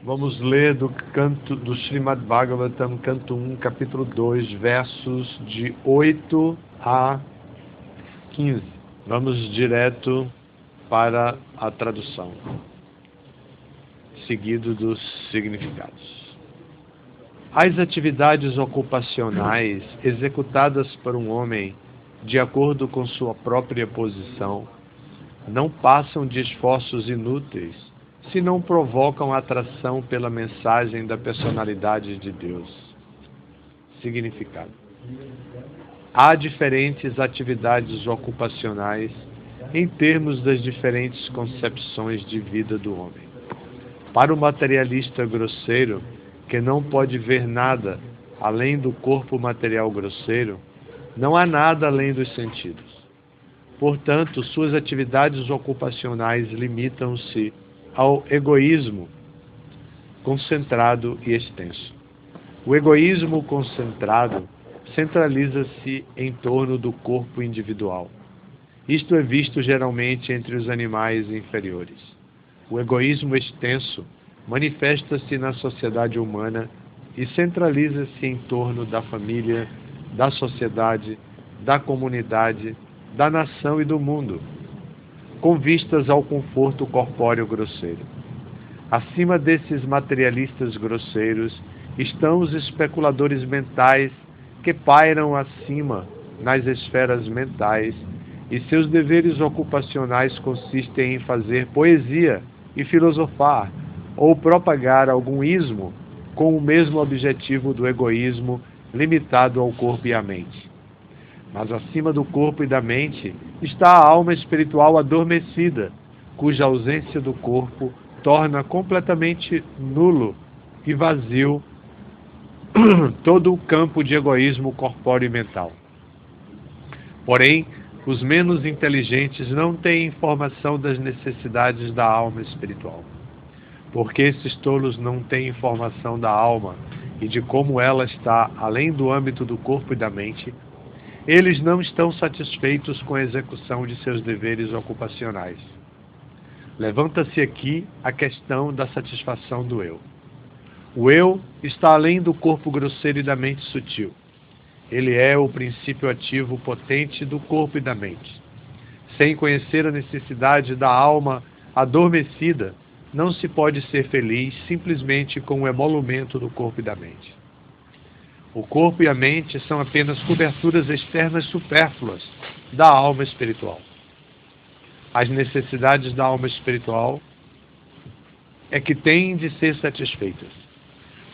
Vamos ler do Srimad Bhagavatam, canto 1, capítulo 2, versos de 8 a 15. Vamos direto para a tradução, seguido dos significados. As atividades ocupacionais executadas por um homem de acordo com sua própria posição não passam de esforços inúteis se não provocam atração pela mensagem da personalidade de Deus. Significado: há diferentes atividades ocupacionais em termos das diferentes concepções de vida do homem. Para o materialista grosseiro, que não pode ver nada além do corpo material grosseiro, não há nada além dos sentidos. Portanto, suas atividades ocupacionais limitam-se ao egoísmo concentrado e extenso. O egoísmo concentrado centraliza-se em torno do corpo individual. Isto é visto geralmente entre os animais inferiores. O egoísmo extenso manifesta-se na sociedade humana e centraliza-se em torno da família, da sociedade, da comunidade, da nação e do mundo, com vistas ao conforto corpóreo grosseiro. Acima desses materialistas grosseiros estão os especuladores mentais que pairam acima nas esferas mentais, e seus deveres ocupacionais consistem em fazer poesia e filosofar, ou propagar algum ismo com o mesmo objetivo do egoísmo limitado ao corpo e à mente. Mas acima do corpo e da mente está a alma espiritual adormecida, cuja ausência do corpo torna completamente nulo e vazio todo o campo de egoísmo corpóreo e mental. Porém, os menos inteligentes não têm informação das necessidades da alma espiritual. Porque esses tolos não têm informação da alma e de como ela está além do âmbito do corpo e da mente, eles não estão satisfeitos com a execução de seus deveres ocupacionais. Levanta-se aqui a questão da satisfação do eu. O eu está além do corpo grosseiro e da mente sutil. Ele é o princípio ativo potente do corpo e da mente. Sem conhecer a necessidade da alma adormecida, não se pode ser feliz simplesmente com o emolumento do corpo e da mente. O corpo e a mente são apenas coberturas externas supérfluas da alma espiritual. As necessidades da alma espiritual é que têm de ser satisfeitas.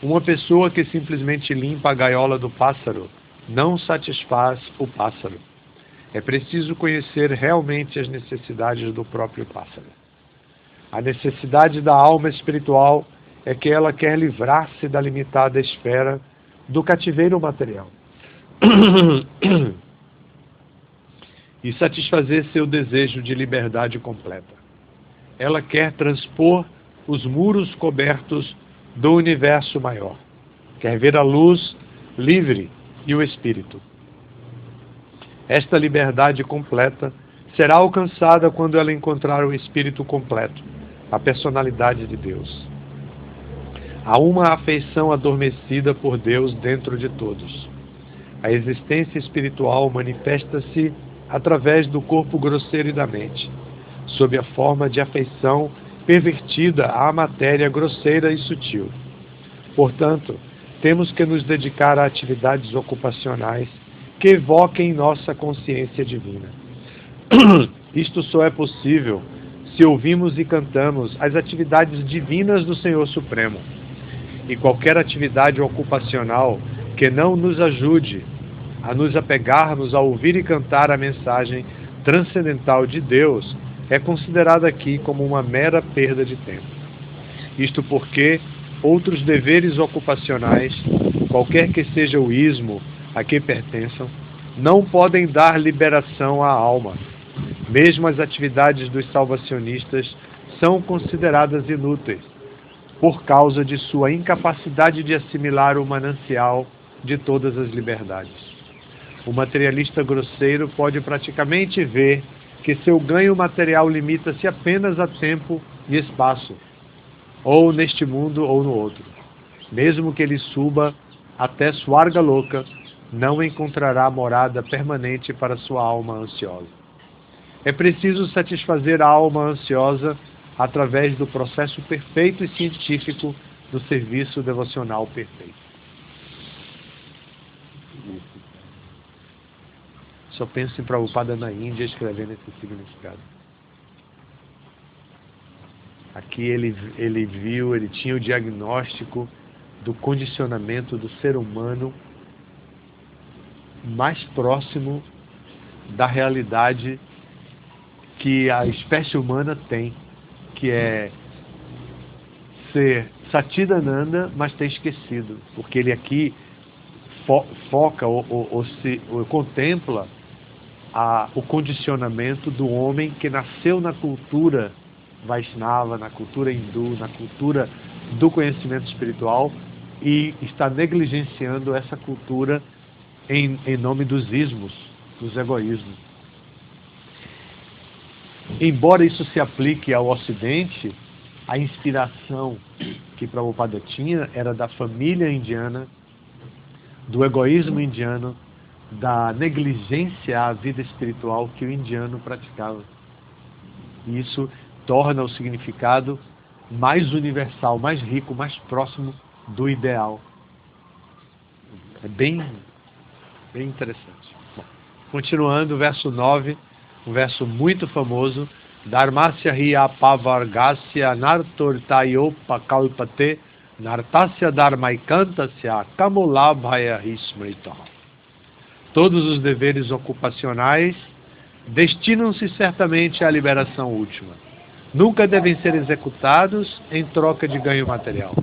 Uma pessoa que simplesmente limpa a gaiola do pássaro não satisfaz o pássaro. É preciso conhecer realmente as necessidades do próprio pássaro. A necessidade da alma espiritual é que ela quer livrar-se da limitada esfera do cativeiro material e satisfazer seu desejo de liberdade completa. Ela quer transpor os muros cobertos do universo maior. Quer ver a luz livre e o espírito. Esta liberdade completa será alcançada quando ela encontrar o espírito completo, a personalidade de Deus. Há uma afeição adormecida por Deus dentro de todos. A existência espiritual manifesta-se através do corpo grosseiro e da mente, sob a forma de afeição pervertida à matéria grosseira e sutil. Portanto, temos que nos dedicar a atividades ocupacionais que evoquem nossa consciência divina. Isto só é possível se ouvimos e cantamos as atividades divinas do Senhor Supremo. E qualquer atividade ocupacional que não nos ajude a nos apegarmos a ouvir e cantar a mensagem transcendental de Deus é considerada aqui como uma mera perda de tempo. Isto porque outros deveres ocupacionais, qualquer que seja o ismo a que pertençam, não podem dar liberação à alma. Mesmo as atividades dos salvacionistas são consideradas inúteis, por causa de sua incapacidade de assimilar o manancial de todas as liberdades. O materialista grosseiro pode praticamente ver que seu ganho material limita-se apenas a tempo e espaço, ou neste mundo ou no outro. Mesmo que ele suba até Swarga Loka, não encontrará morada permanente para sua alma ansiosa. É preciso satisfazer a alma ansiosa através do processo perfeito e científico do serviço devocional perfeito. Só penso em Prabhupada na Índia escrevendo esse significado. Aqui ele tinha o diagnóstico do condicionamento do ser humano mais próximo da realidade que a espécie humana tem, que é ser Satchidananda, mas ter esquecido, porque ele aqui foca ou contempla o condicionamento do homem que nasceu na cultura Vaishnava, na cultura hindu, na cultura do conhecimento espiritual e está negligenciando essa cultura em nome dos ismos, dos egoísmos. Embora isso se aplique ao Ocidente, a inspiração que Prabhupada tinha era da família indiana, do egoísmo indiano, da negligência à vida espiritual que o indiano praticava. E isso torna o significado mais universal, mais rico, mais próximo do ideal. É bem interessante. Bom, continuando, verso 9, um verso muito famoso. Dharmasya hiya pavargasya nartortayopa kalpate nartasya dharmaikantasya kamulabhaya hismrita. Todos os deveres ocupacionais destinam-se certamente à liberação última. Nunca devem ser executados em troca de ganho material.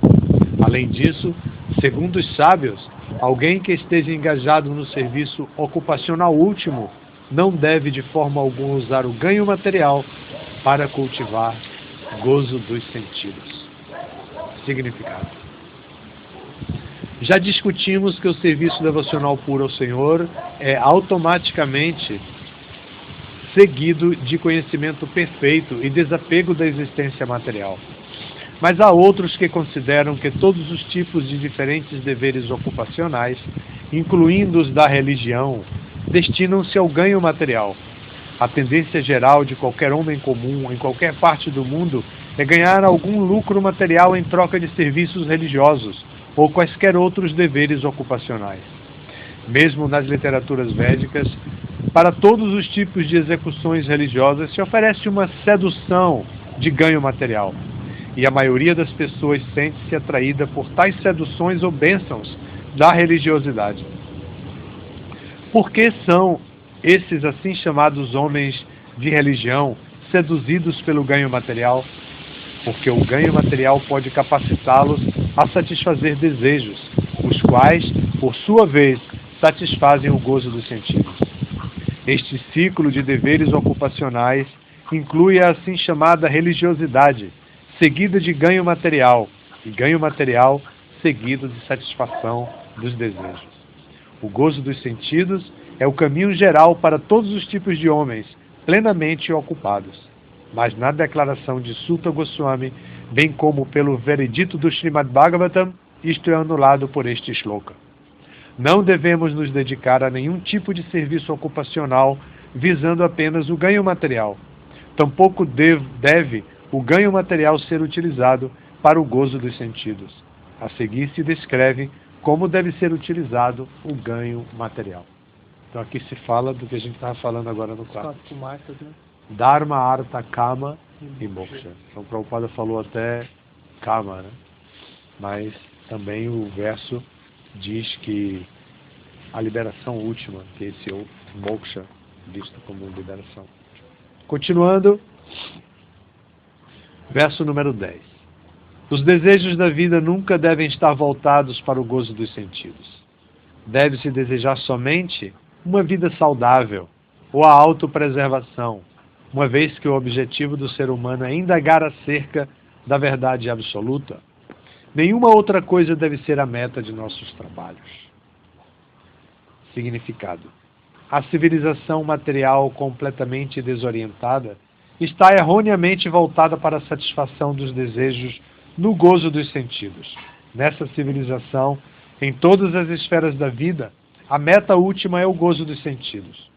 Além disso, segundo os sábios, alguém que esteja engajado no serviço ocupacional último não deve de forma alguma usar o ganho material para cultivar gozo dos sentidos. Significado. Já discutimos que o serviço devocional puro ao Senhor é automaticamente seguido de conhecimento perfeito e desapego da existência material. Mas há outros que consideram que todos os tipos de diferentes deveres ocupacionais, incluindo os da religião, destinam-se ao ganho material. A tendência geral de qualquer homem comum, em qualquer parte do mundo, é ganhar algum lucro material em troca de serviços religiosos ou quaisquer outros deveres ocupacionais. Mesmo nas literaturas védicas, para todos os tipos de execuções religiosas se oferece uma sedução de ganho material. E a maioria das pessoas sente-se atraída por tais seduções ou bênçãos da religiosidade. Por que são esses assim chamados homens de religião seduzidos pelo ganho material? Porque o ganho material pode capacitá-los a satisfazer desejos, os quais, por sua vez, satisfazem o gozo dos sentidos. Este ciclo de deveres ocupacionais inclui a assim chamada religiosidade, seguida de ganho material, e ganho material seguido de satisfação dos desejos. O gozo dos sentidos é o caminho geral para todos os tipos de homens plenamente ocupados. Mas na declaração de Suta Goswami, bem como pelo veredito do Srimad Bhagavatam, isto é anulado por este shloka. Não devemos nos dedicar a nenhum tipo de serviço ocupacional visando apenas o ganho material. Tampouco deve o ganho material ser utilizado para o gozo dos sentidos. A seguir se descreve como deve ser utilizado o ganho material. Então aqui se fala do que a gente estava falando agora no 4. Dharma, Artha, Kama e Moksha. Então o Prabhupada falou até Kama, né? Mas também o verso diz que a liberação última, que esse é o Moksha, visto como liberação. Continuando, verso número 10. Os desejos da vida nunca devem estar voltados para o gozo dos sentidos. Deve-se desejar somente uma vida saudável ou a autopreservação, uma vez que o objetivo do ser humano é indagar acerca da verdade absoluta. Nenhuma outra coisa deve ser a meta de nossos trabalhos. Significado. A civilização material completamente desorientada está erroneamente voltada para a satisfação dos desejos no gozo dos sentidos. Nessa civilização, em todas as esferas da vida, a meta última é o gozo dos sentidos.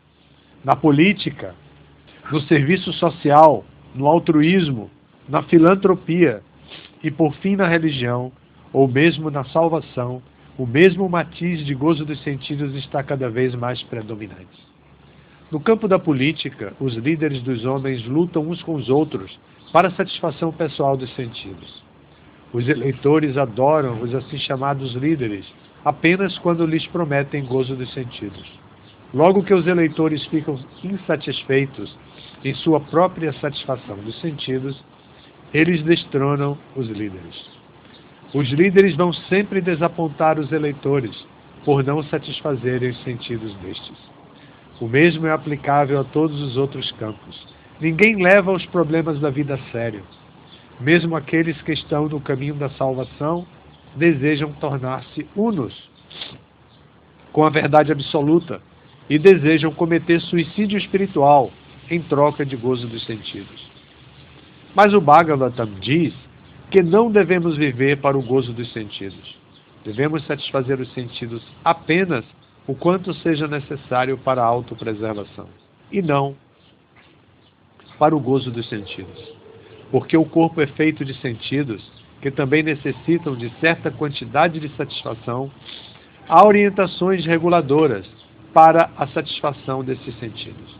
Na política, no serviço social, no altruísmo, na filantropia e, por fim, na religião, ou mesmo na salvação, o mesmo matiz de gozo dos sentidos está cada vez mais predominante. No campo da política, os líderes dos homens lutam uns com os outros para a satisfação pessoal dos sentidos. Os eleitores adoram os assim chamados líderes apenas quando lhes prometem gozo dos sentidos. Logo que os eleitores ficam insatisfeitos em sua própria satisfação dos sentidos, eles destronam os líderes. Os líderes vão sempre desapontar os eleitores por não satisfazerem os sentidos destes. O mesmo é aplicável a todos os outros campos. Ninguém leva os problemas da vida a sério. Mesmo aqueles que estão no caminho da salvação desejam tornar-se unos com a verdade absoluta e desejam cometer suicídio espiritual em troca de gozo dos sentidos. Mas o Bhagavatam diz que não devemos viver para o gozo dos sentidos. Devemos satisfazer os sentidos apenas o quanto seja necessário para a autopreservação, e não para o gozo dos sentidos. Porque o corpo é feito de sentidos, que também necessitam de certa quantidade de satisfação, há orientações reguladoras para a satisfação desses sentidos.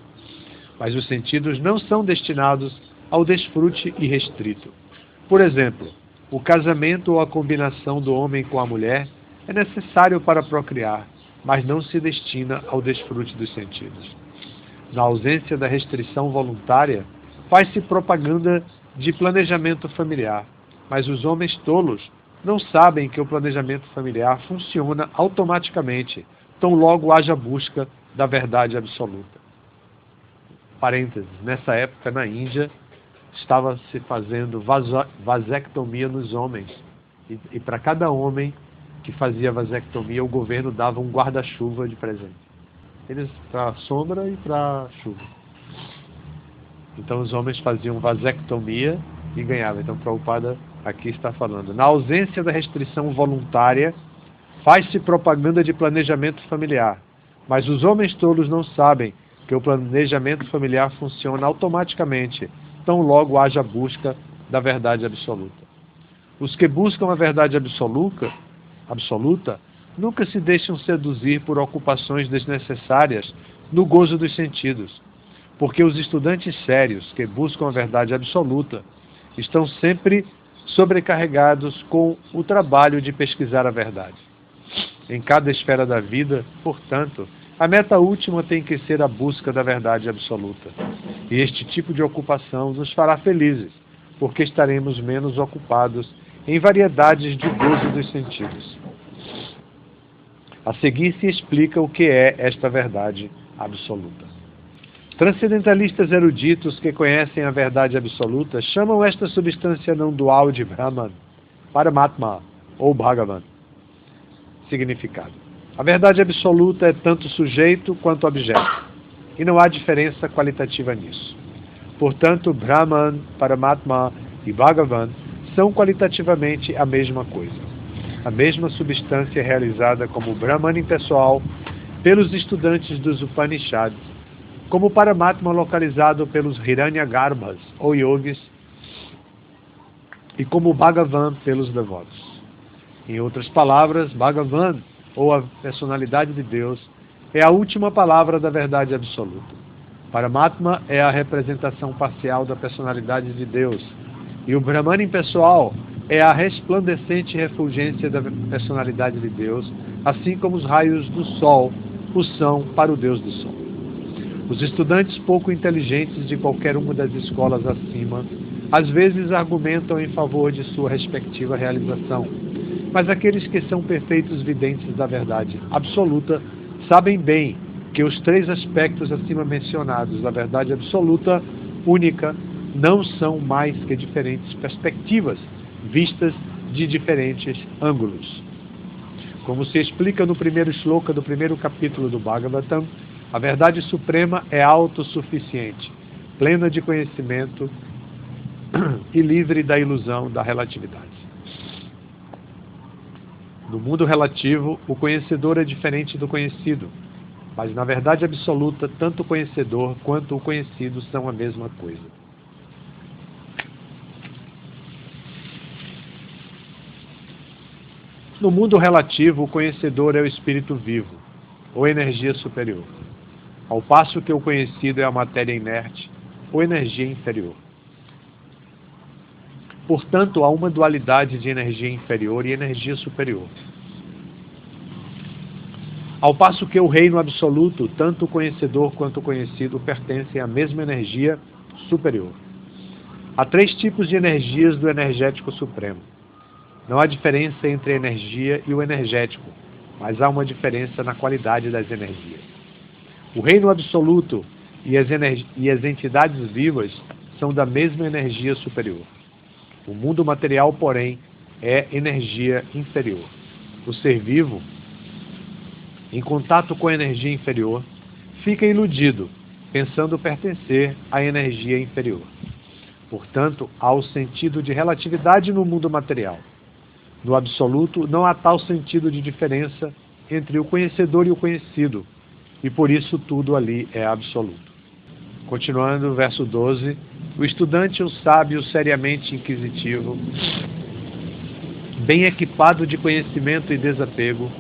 Mas os sentidos não são destinados ao desfrute irrestrito. Por exemplo, o casamento ou a combinação do homem com a mulher é necessário para procriar, mas não se destina ao desfrute dos sentidos. Na ausência da restrição voluntária, faz-se propaganda de planejamento familiar, mas os homens tolos não sabem que o planejamento familiar funciona automaticamente, tão logo haja busca da verdade absoluta. Parênteses, nessa época na Índia, estava se fazendo vasectomia nos homens, e para cada homem que fazia vasectomia, o governo dava um guarda-chuva de presente. Eles para sombra e para chuva. Então os homens faziam vasectomia e ganhavam. Então Prabhupada aqui está falando. Na ausência da restrição voluntária, faz-se propaganda de planejamento familiar. Mas os homens tolos não sabem que o planejamento familiar funciona automaticamente, tão logo haja busca da verdade absoluta. Os que buscam a verdade absoluta nunca se deixam seduzir por ocupações desnecessárias no gozo dos sentidos, porque os estudantes sérios que buscam a verdade absoluta estão sempre sobrecarregados com o trabalho de pesquisar a verdade. Em cada esfera da vida, portanto, a meta última tem que ser a busca da verdade absoluta. E este tipo de ocupação nos fará felizes, porque estaremos menos ocupados em variedades de gozo dos sentidos. A seguir se explica o que é esta verdade absoluta. Transcendentalistas eruditos que conhecem a verdade absoluta chamam esta substância não dual de Brahman, Paramatma ou Bhagavan. Significado: a verdade absoluta é tanto sujeito quanto objeto, e não há diferença qualitativa nisso. Portanto, Brahman, Paramatma e Bhagavan são qualitativamente a mesma coisa. A mesma substância realizada como Brahman impessoal pelos estudantes dos Upanishads, como Paramatma localizado pelos Hiranyagarbhas ou yogis, e como Bhagavan pelos devotos. Em outras palavras, Bhagavan, ou a personalidade de Deus, é a última palavra da verdade absoluta. Paramatma é a representação parcial da personalidade de Deus, e o Brahman impessoal é a resplandecente refulgência da personalidade de Deus, assim como os raios do sol o são para o Deus do Sol. Os estudantes pouco inteligentes de qualquer uma das escolas acima, às vezes argumentam em favor de sua respectiva realização, mas aqueles que são perfeitos videntes da verdade absoluta sabem bem que os três aspectos acima mencionados da verdade absoluta única não são mais que diferentes perspectivas vistas de diferentes ângulos. Como se explica no primeiro shloka do primeiro capítulo do Bhagavatam, a verdade suprema é autossuficiente, plena de conhecimento e livre da ilusão da relatividade. No mundo relativo, o conhecedor é diferente do conhecido, mas na verdade absoluta, tanto o conhecedor quanto o conhecido são a mesma coisa. No mundo relativo, o conhecedor é o espírito vivo, ou energia superior, ao passo que o conhecido é a matéria inerte, ou energia inferior. Portanto, há uma dualidade de energia inferior e energia superior. Ao passo que o reino absoluto, tanto o conhecedor quanto o conhecido pertencem à mesma energia superior. Há 3 tipos de energias do energético supremo. Não há diferença entre a energia e o energético, mas há uma diferença na qualidade das energias. O reino absoluto e as entidades vivas são da mesma energia superior. O mundo material, porém, é energia inferior. O ser vivo, em contato com a energia inferior, fica iludido, pensando pertencer à energia inferior. Portanto, há o sentido de relatividade no mundo material. No absoluto, não há tal sentido de diferença entre o conhecedor e o conhecido, e por isso tudo ali é absoluto. Continuando, verso 12, o estudante, o sábio, seriamente inquisitivo, bem equipado de conhecimento e desapego,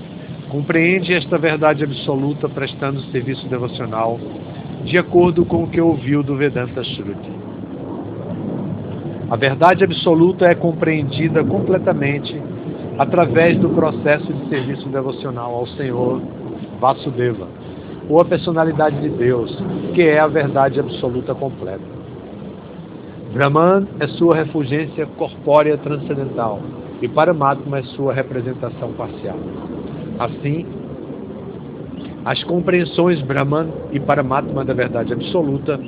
compreende esta verdade absoluta prestando serviço devocional, de acordo com o que ouviu do Vedanta Shruti. A verdade absoluta é compreendida completamente através do processo de serviço devocional ao Senhor Vasudeva, ou a personalidade de Deus, que é a verdade absoluta completa. Brahman é sua refulgência corpórea transcendental e Paramatma é sua representação parcial. Assim, as compreensões Brahman e Paramatma da verdade absoluta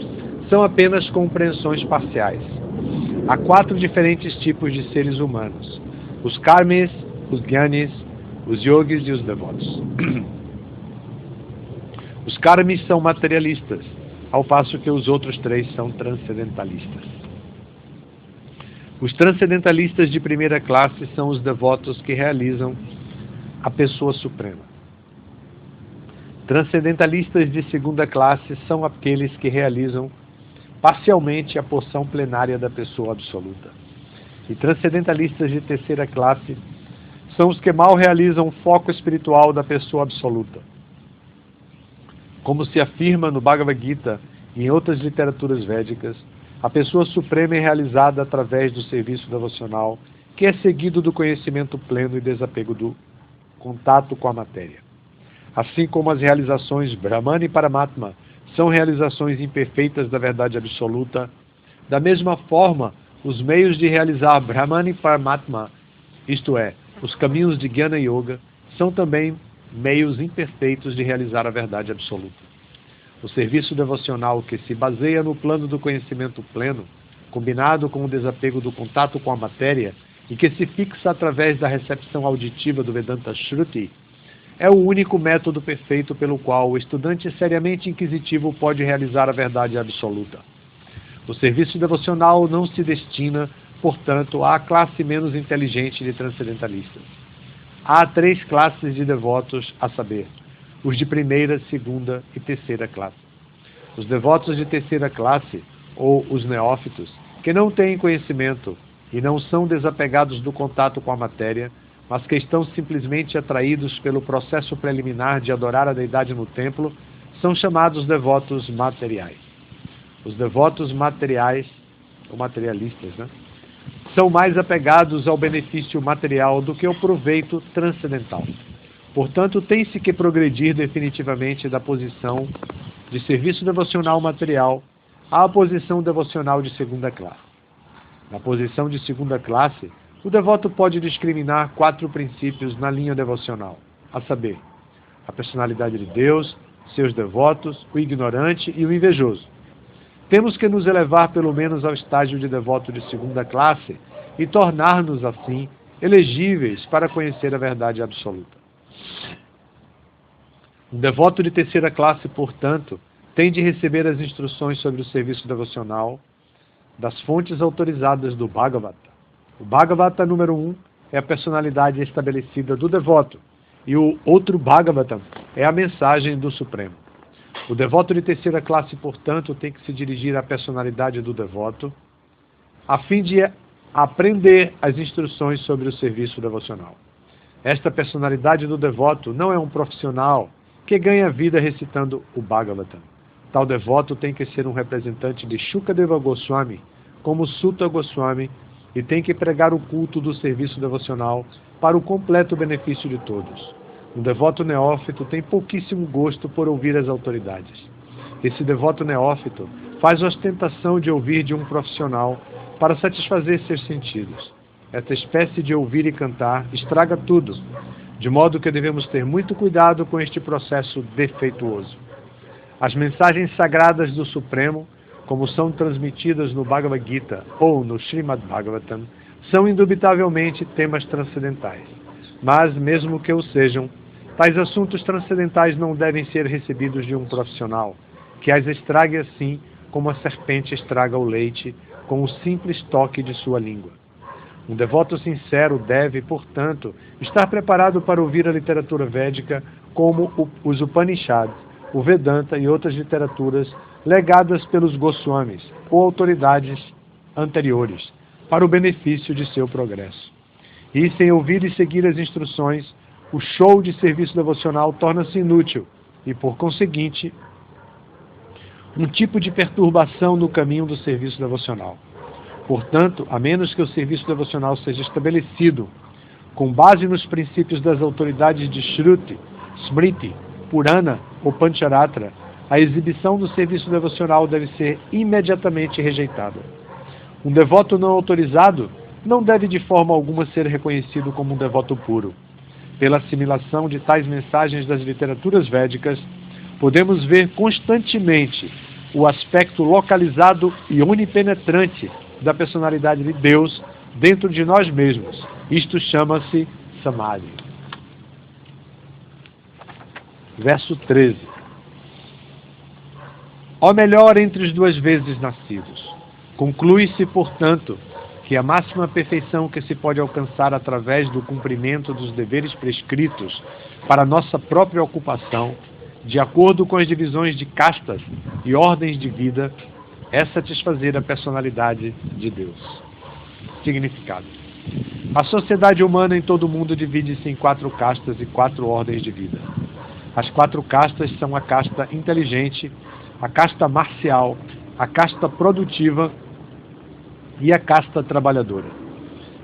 são apenas compreensões parciais. Há 4 diferentes tipos de seres humanos: os karmis, os gyanis, os yogis e os devotos. Os karmis são materialistas, ao passo que os outros 3 são transcendentalistas. Os transcendentalistas de primeira classe são os devotos que realizam a pessoa suprema. Transcendentalistas de segunda classe são aqueles que realizam parcialmente a porção plenária da pessoa absoluta. E transcendentalistas de terceira classe são os que mal realizam o foco espiritual da pessoa absoluta. Como se afirma no Bhagavad Gita e em outras literaturas védicas, a pessoa suprema é realizada através do serviço devocional, que é seguido do conhecimento pleno e desapego do contato com a matéria. Assim como as realizações Brahman e Paramatma são realizações imperfeitas da verdade absoluta, da mesma forma, os meios de realizar Brahman e Paramatma, isto é, os caminhos de Jnana Yoga, são também meios imperfeitos de realizar a verdade absoluta. O serviço devocional que se baseia no plano do conhecimento pleno, combinado com o desapego do contato com a matéria e que se fixa através da recepção auditiva do Vedanta Shruti, é o único método perfeito pelo qual o estudante seriamente inquisitivo pode realizar a verdade absoluta. O serviço devocional não se destina, portanto, à classe menos inteligente de transcendentalistas. Há 3 classes de devotos, a saber, os de primeira, segunda e terceira classe. Os devotos de terceira classe, ou os neófitos, que não têm conhecimento e não são desapegados do contato com a matéria, mas que estão simplesmente atraídos pelo processo preliminar de adorar a deidade no templo, são chamados devotos materiais. Os devotos materiais, ou materialistas, são mais apegados ao benefício material do que ao proveito transcendental. Portanto, tem-se que progredir definitivamente da posição de serviço devocional material à posição devocional de segunda classe. Na posição de segunda classe, o devoto pode discriminar 4 princípios na linha devocional, a saber, a personalidade de Deus, seus devotos, o ignorante e o invejoso. Temos que nos elevar pelo menos ao estágio de devoto de segunda classe e tornar-nos, assim, elegíveis para conhecer a verdade absoluta. Um devoto de terceira classe, portanto, tem de receber as instruções sobre o serviço devocional das fontes autorizadas do Bhagavata. O Bhagavata número 1 é a personalidade estabelecida do devoto, e o outro Bhagavatam é a mensagem do Supremo. O devoto de terceira classe, portanto, tem que se dirigir à personalidade do devoto, a fim de aprender as instruções sobre o serviço devocional. Esta personalidade do devoto não é um profissional que ganha vida recitando o Bhagavatam. Tal devoto tem que ser um representante de Shukadeva Goswami, como Sutta Goswami, e tem que pregar o culto do serviço devocional para o completo benefício de todos. Um devoto neófito tem pouquíssimo gosto por ouvir as autoridades. Esse devoto neófito faz ostentação de ouvir de um profissional para satisfazer seus sentidos. Esta espécie de ouvir e cantar estraga tudo, de modo que devemos ter muito cuidado com este processo defeituoso. As mensagens sagradas do Supremo, como são transmitidas no Bhagavad Gita ou no Srimad Bhagavatam, são indubitavelmente temas transcendentais. Mas, mesmo que o sejam, tais assuntos transcendentais não devem ser recebidos de um profissional, que as estrague assim como a serpente estraga o leite com o simples toque de sua língua. Um devoto sincero deve, portanto, estar preparado para ouvir a literatura védica como os Upanishads, o Vedanta e outras literaturas legadas pelos Goswamis ou autoridades anteriores, para o benefício de seu progresso. E, sem ouvir e seguir as instruções, o show de serviço devocional torna-se inútil e, por conseguinte, um tipo de perturbação no caminho do serviço devocional. Portanto, a menos que o serviço devocional seja estabelecido com base nos princípios das autoridades de Shruti, Smriti, Purana ou Pancharatra, a exibição do serviço devocional deve ser imediatamente rejeitada. Um devoto não autorizado não deve de forma alguma ser reconhecido como um devoto puro. Pela assimilação de tais mensagens das literaturas védicas, podemos ver constantemente o aspecto localizado e onipenetrante da personalidade de Deus dentro de nós mesmos. Isto chama-se Samadhi. Verso 13. Ó melhor entre os duas vezes nascidos. Conclui-se, portanto, que a máxima perfeição que se pode alcançar através do cumprimento dos deveres prescritos para nossa própria ocupação, de acordo com as divisões de castas e ordens de vida, é satisfazer a personalidade de Deus. Significado. A sociedade humana em todo o mundo divide-se em 4 castas e 4 ordens de vida. As 4 castas são a casta inteligente, a casta marcial, a casta produtiva e a casta trabalhadora.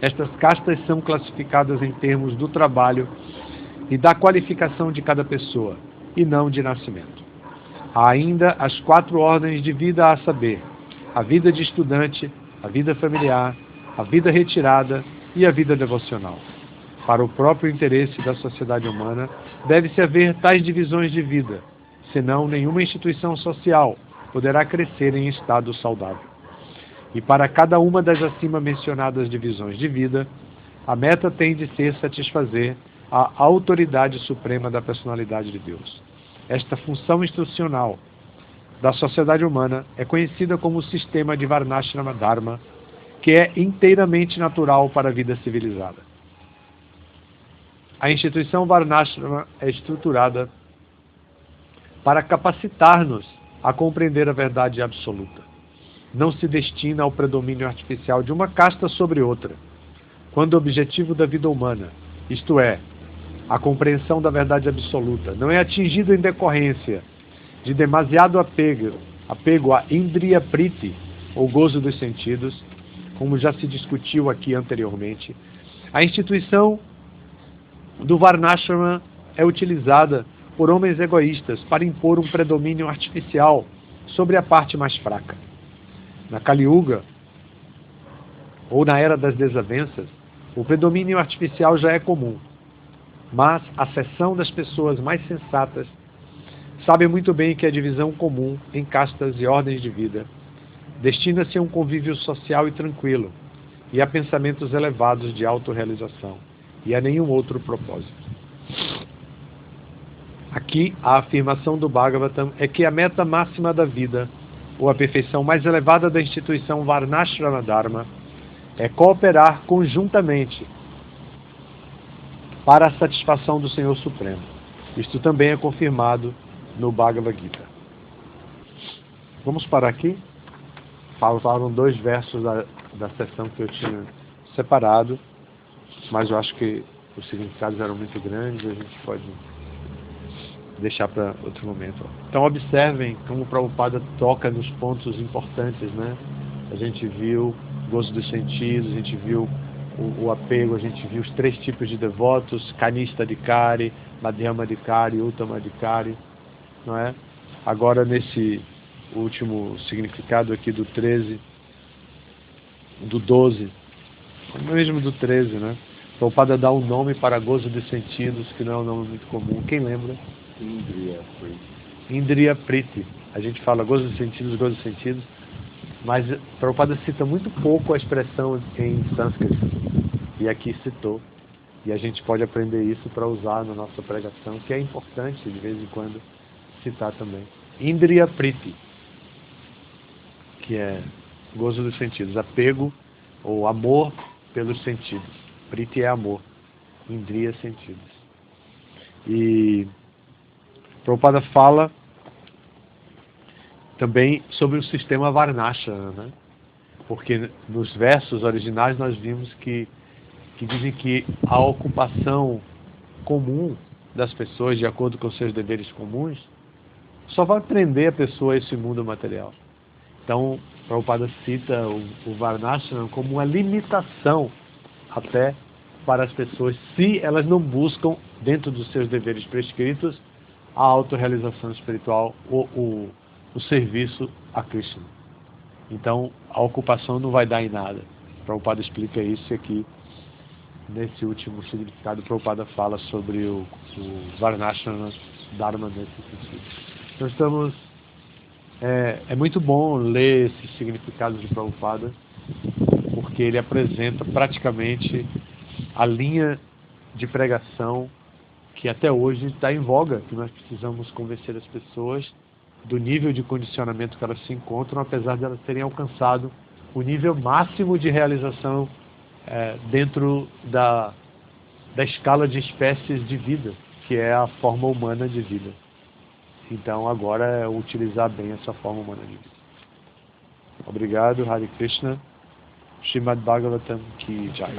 Estas castas são classificadas em termos do trabalho e da qualificação de cada pessoa, e não de nascimento. Há ainda as 4 ordens de vida, a saber, a vida de estudante, a vida familiar, a vida retirada e a vida devocional. Para o próprio interesse da sociedade humana, deve-se haver tais divisões de vida, senão nenhuma instituição social poderá crescer em estado saudável. E para cada uma das acima mencionadas divisões de vida, a meta tem de ser satisfazer a autoridade suprema da personalidade de Deus. Esta função instrucional da sociedade humana é conhecida como o sistema de Varnashrama Dharma, que é inteiramente natural para a vida civilizada. A instituição Varnashrama é estruturada para capacitar-nos a compreender a verdade absoluta. Não se destina ao predomínio artificial de uma casta sobre outra, quando o objetivo da vida humana, isto é, a compreensão da verdade absoluta, não é atingido em decorrência de demasiado apego a Indriya Priti, ou gozo dos sentidos, como já se discutiu aqui anteriormente. A instituição do Varnashrama é utilizada por homens egoístas para impor um predomínio artificial sobre a parte mais fraca. Na Kali Yuga, ou na Era das Desavenças, o predomínio artificial já é comum, mas a seção das pessoas mais sensatas sabe muito bem que a divisão comum em castas e ordens de vida destina-se a um convívio social e tranquilo, e a pensamentos elevados de autorrealização, e a nenhum outro propósito. Aqui, a afirmação do Bhagavatam é que a meta máxima da vida, ou a perfeição mais elevada da instituição Varnashrama Dharma, é cooperar conjuntamente para a satisfação do Senhor Supremo. Isto também é confirmado no Bhagavad Gita. Vamos parar aqui. Faltaram 2 versos da sessão que eu tinha separado, mas eu acho que os significados eram muito grandes, a gente pode deixar para outro momento. Então observem como o Prabhupada toca nos pontos importantes, né? A gente viu o gozo dos sentidos, a gente viu o apego, a gente viu os 3 tipos de devotos, Kanista Adhikari, Madhyama Adhikari, Uttama Adhikari, não é? Agora nesse último significado aqui do 13, do 12, mesmo do 13, né? O Prabhupada dá um nome para gozo dos sentidos, que não é um nome muito comum. Quem lembra? Indriya Priti. Indriya Priti. A gente fala gozo dos sentidos, mas Prabhupada cita muito pouco a expressão em sânscrito. E aqui citou. E a gente pode aprender isso para usar na nossa pregação, que é importante de vez em quando citar também. Indriya Priti, que é gozo dos sentidos, apego ou amor pelos sentidos. Priti é amor, Indriya sentidos. E Prabhupada fala também sobre o sistema Varnashana, né? Porque nos versos originais nós vimos que dizem que a ocupação comum das pessoas, de acordo com seus deveres comuns, só vai prender a pessoa a esse mundo material. Então, Prabhupada cita o Varnashana como uma limitação até para as pessoas, se elas não buscam, dentro dos seus deveres prescritos, a autorrealização espiritual ou o serviço a Krishna. Então, a ocupação não vai dar em nada. Prabhupada explica isso aqui. Nesse último significado, Prabhupada fala sobre o Varnashana Dharma nesse sentido. Então, estamos... É muito bom ler esses significados de Prabhupada, porque ele apresenta praticamente a linha de pregação que até hoje está em voga, que nós precisamos convencer as pessoas do nível de condicionamento que elas se encontram, apesar de elas terem alcançado o nível máximo de realização dentro da escala de espécies de vida, que é a forma humana de vida. Então agora é utilizar bem essa forma humana de vida. Obrigado, Hare Krishna. Srimad Bhagavatam Ki Jai.